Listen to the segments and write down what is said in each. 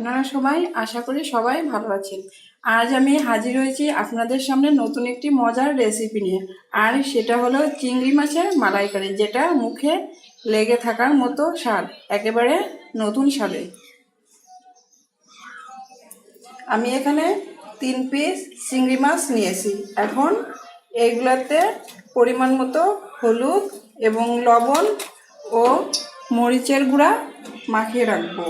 আপনারা সবাই আশা করি সবাই ভালো আছেন। আজ আমি হাজির হয়েছি আপনাদের সামনে নতুন একটি মজার রেসিপি নিয়ে, আর সেটা হলো চিংড়ি মাছের মালাইকারি, যেটা মুখে লেগে থাকার মতো স্বাদ, একেবারে নতুন স্বাদে। আমি এখানে 3 পিস চিংড়ি মাছ নিয়েছি। এখন এইগুলাতে পরিমাণ মতো হলুদ এবং লবণ ও মরিচের গুঁড়া মাখিয়ে রাখবো।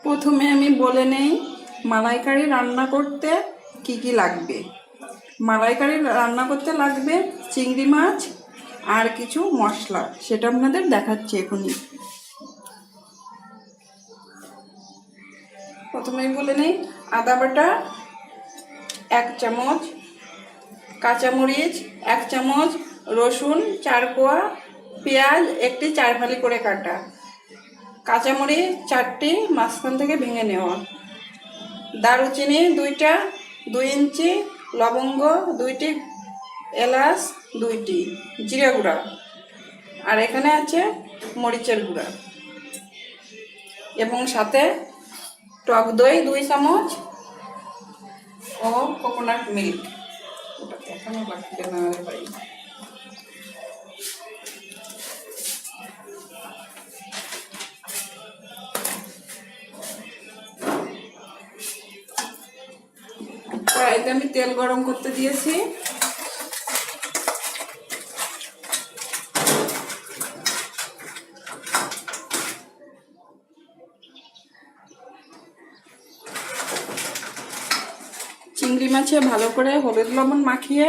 প্রথমে আমি বলে নেই মালাইকারি রান্না করতে কি কি লাগবে। মালাইকারি রান্না করতে লাগবে চিংড়ি মাছ আর কিছু মশলা, সেটা আপনাদের দেখাচ্ছি এখনই। প্রথমেই বলে নেই আদা বাটা 1 চামচ, কাঁচামরিচ 1 চামচ, রসুন 4 কোয়া, পেঁয়াজ একটি 4 ফালি করে কাটা, কাঁচামরিচ 4টি মাঝখান থেকে ভেঙে নেওয়া, দারুচিনি 2টা, 2 ইঞ্চি, লবঙ্গ 2টি, এলাচ 2টি, জিরা গুঁড়া, আর এখানে আছে মরিচের গুঁড়া, এবং সাথে টক দই 2 চামচ ও কোকোনাট মিল্ক। ওটা এখনো লাগবে না রে ভাই। কড়াইতে আমি তেল গরম করতে দিয়েছি। চিংড়ি মাছে ভালো করে হলুদ লবণ মাখিয়ে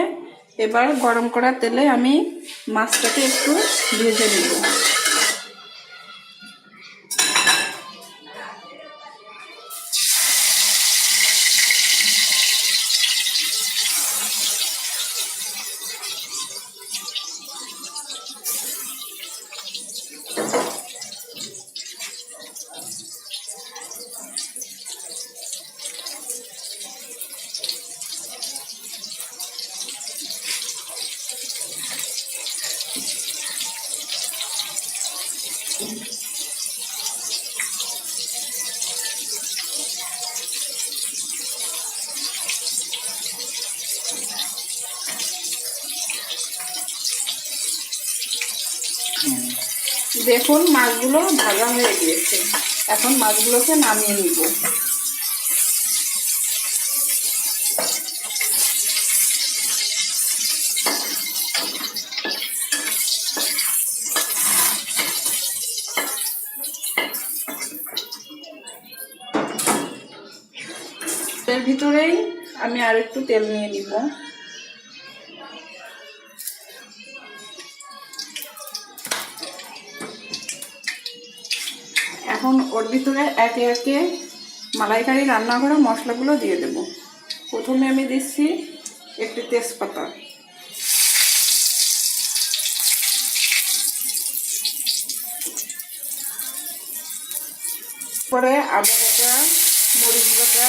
এবার গরম করা তেলে আমি মাছটাকে একটু ভেজে নেব। দেখুন মাছগুলো ভাজা হয়ে গিয়েছে, এখন মাছগুলোকে নামিয়ে নিব। এর ভিতরেই আমি আর একটু তেল নিয়ে নিব। এখন ওর ভিতরে একে একে মালাইকারি রান্না করা মশলাগুলো দিয়ে দেব। প্রথমে আমি দিচ্ছি একটি তেজপাতা, পরে আদা বাটা, মরিচ বাটা,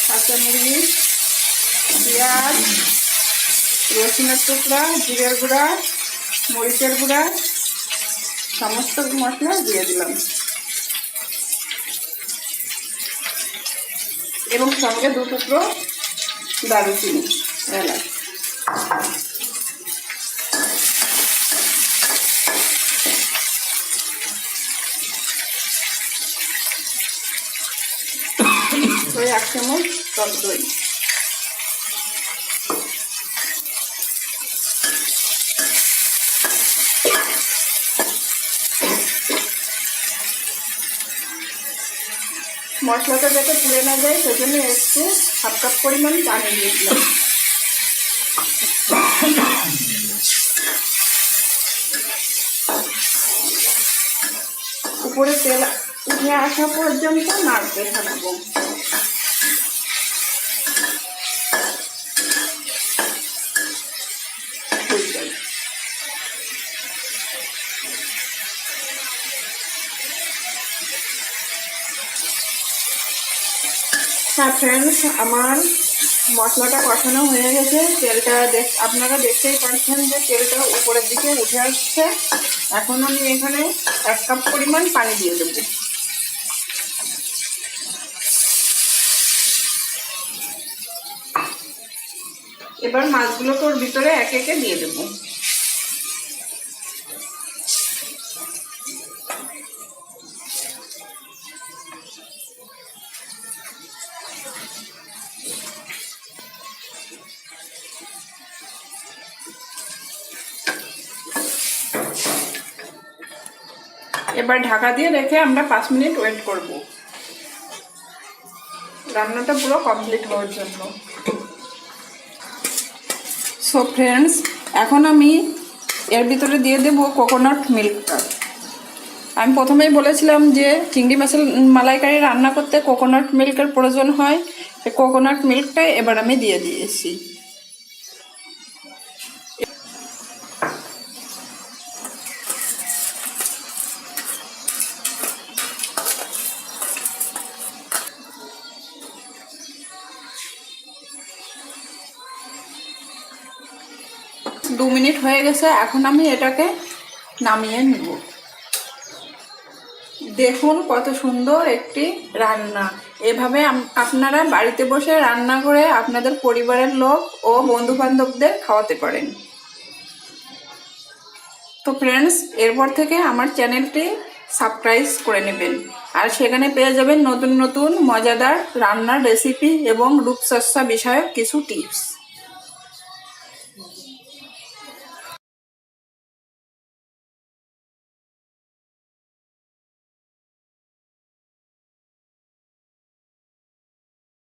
কাঁচামরিচ, পেঁয়াজ, রসুনের টুকরা, জিরের গুঁড়া, মরিচের গুঁড়া, সমস্ত মশলা দিয়ে দিলাম, এবং সঙ্গে 2 টুকরো দারুচিনি, এলাচ। ওই 1 চামচ টক দই। মশলাটা যাতে পুড়ে না যায় সেজন্য একটু 1/2 কাপ পরিমাণ পানি দিয়ে দিলাম। উপরে তেল উঠে আসা পর্যন্ত নাড়তে থাকবো। হ্যাঁ ফ্রেন্ডস, আমার মশলাটা কষানো হয়ে গেছে। তেলটা আপনারা দেখতেই পাচ্ছেন যে তেলটা উপরের দিকে উঠে আসছে। এখন আমি এখানে 1 কাপ পরিমাণ পানি দিয়ে দেব। এবার মাছগুলোকে ওর ভিতরে একে একে দিয়ে দেব। এবার ঢাকা দিয়ে রেখে আমরা 5 মিনিট ওয়েট করব রান্নাটা পুরো কমপ্লিট হওয়ার জন্য। সো ফ্রেন্ডস, এখন আমি এর ভিতরে দিয়ে দেব কোকোনাট মিল্কটা। আমি প্রথমেই বলেছিলাম যে চিংড়ি মাছের মালাইকারি রান্না করতে কোকোনাট মিল্কের প্রয়োজন হয়। সেই কোকোনাট মিল্কটাই এবার আমি দিয়ে দিয়েছি। দু মিনিট হয়ে গেছে, এখন আমি এটাকে নামিয়ে নিব। দেখুন কত সুন্দর একটি রান্না। এভাবে আপনারা বাড়িতে বসে রান্না করে আপনাদের পরিবারের লোক ও বন্ধু বান্ধবদের খাওয়াতে পারেন। তো ফ্রেন্ডস, এরপর থেকে আমার চ্যানেলটি সাবস্ক্রাইব করে নেবেন, আর সেখানে পেয়ে যাবেন নতুন নতুন মজাদার রান্নার রেসিপি এবং রূপচর্চা বিষয়ক কিছু টিপস।